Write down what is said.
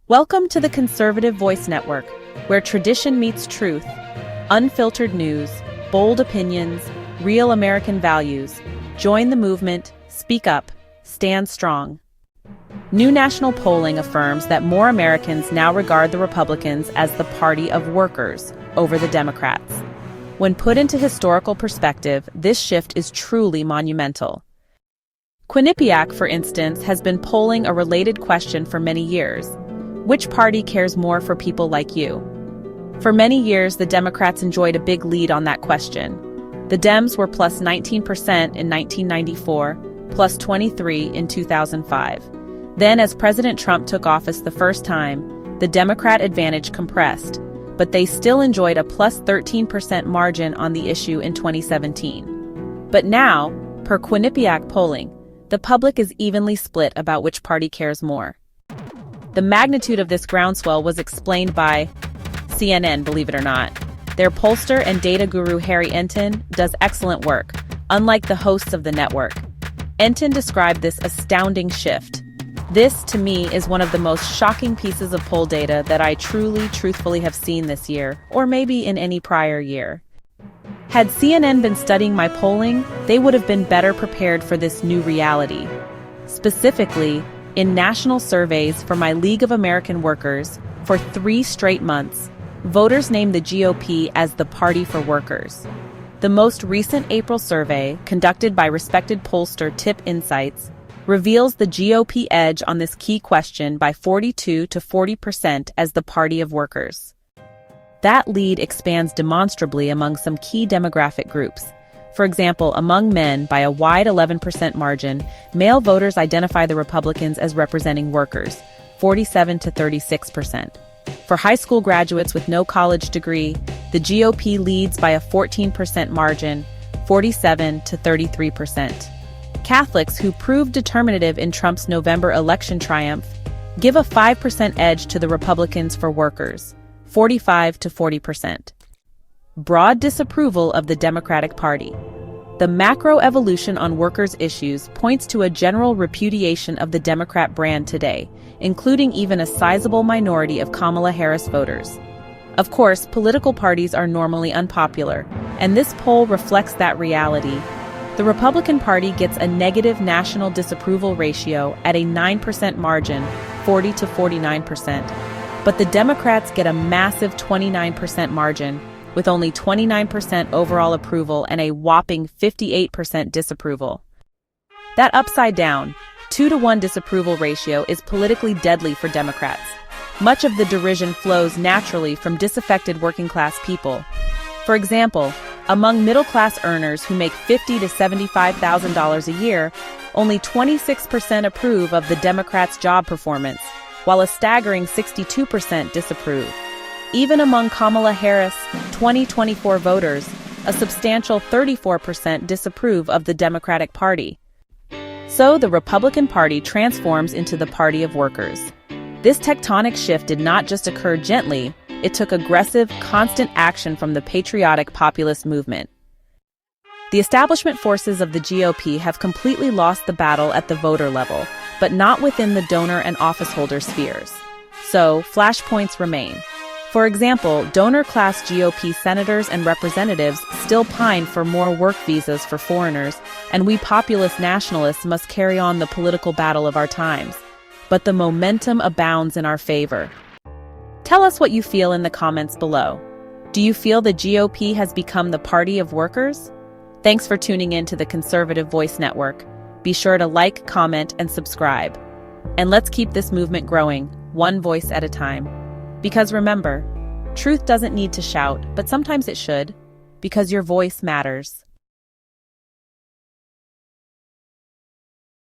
Welcome to the Conservative Voice Network, where tradition meets truth, unfiltered news, bold opinions, real American values. Join the movement, speak up, stand strong. New national polling affirms that more Americans now regard the Republicans as the party of workers over the Democrats. When put into historical perspective, this shift is truly monumental. Quinnipiac, for instance, has been polling a related question for many years. Which party cares more for people like you? For many years, the Democrats enjoyed a big lead on that question. The Dems were plus 19% in 1994, plus 23% in 2005. Then, as President Trump took office the first time, the Democrat advantage compressed, but they still enjoyed a plus 13% margin on the issue in 2017. But now, per Quinnipiac polling, the public is evenly split about which party cares more. The magnitude of this groundswell was explained by CNN, believe it or not. Their pollster and data guru Harry Enton does excellent work, unlike the hosts of the network. Enton described this astounding shift. This, to me, is one of the most shocking pieces of poll data that I truthfully have seen this year, or maybe in any prior year. Had CNN been studying my polling, they would have been better prepared for this new reality. Specifically, in national surveys for my League of American Workers, for 3 straight months, voters named the GOP as the party for workers. The most recent April survey, conducted by respected pollster Tip Insights, reveals the GOP edge on this key question by 42 to 40% as the party of workers. That lead expands demonstrably among some key demographic groups. For example, among men, by a wide 11% margin, male voters identify the Republicans as representing workers, 47 to 36%. For high school graduates with no college degree, the GOP leads by a 14% margin, 47 to 33%. Catholics, who proved determinative in Trump's November election triumph, give a 5% edge to the Republicans for workers, 45 to 40%. Broad disapproval of the Democratic Party. The macro evolution on workers' issues points to a general repudiation of the Democrat brand today, including even a sizable minority of Kamala Harris voters. Of course, political parties are normally unpopular, and this poll reflects that reality. The Republican Party gets a negative national disapproval ratio at a 9% margin, 40 to 49%. But the Democrats get a massive 29% margin, with only 29% overall approval and a whopping 58% disapproval. That upside-down, 2-to-1 disapproval ratio is politically deadly for Democrats. Much of the derision flows naturally from disaffected working-class people. For example, among middle-class earners who make $50,000 to $75,000 a year, only 26% approve of the Democrats' job performance, while a staggering 62% disapprove. Even among Kamala Harris' 2024 voters, a substantial 34% disapprove of the Democratic Party. So the Republican Party transforms into the party of workers. This tectonic shift did not just occur gently, it took aggressive, constant action from the patriotic populist movement. The establishment forces of the GOP have completely lost the battle at the voter level, but not within the donor and officeholder spheres. So, flashpoints remain. For example, donor-class GOP senators and representatives still pine for more work visas for foreigners, and we populist nationalists must carry on the political battle of our times. But the momentum abounds in our favor. Tell us what you feel in the comments below. Do you feel the GOP has become the party of workers? Thanks for tuning in to the Conservative Voice Network. Be sure to like, comment, and subscribe. And let's keep this movement growing, one voice at a time. Because remember, truth doesn't need to shout, but sometimes it should, because your voice matters.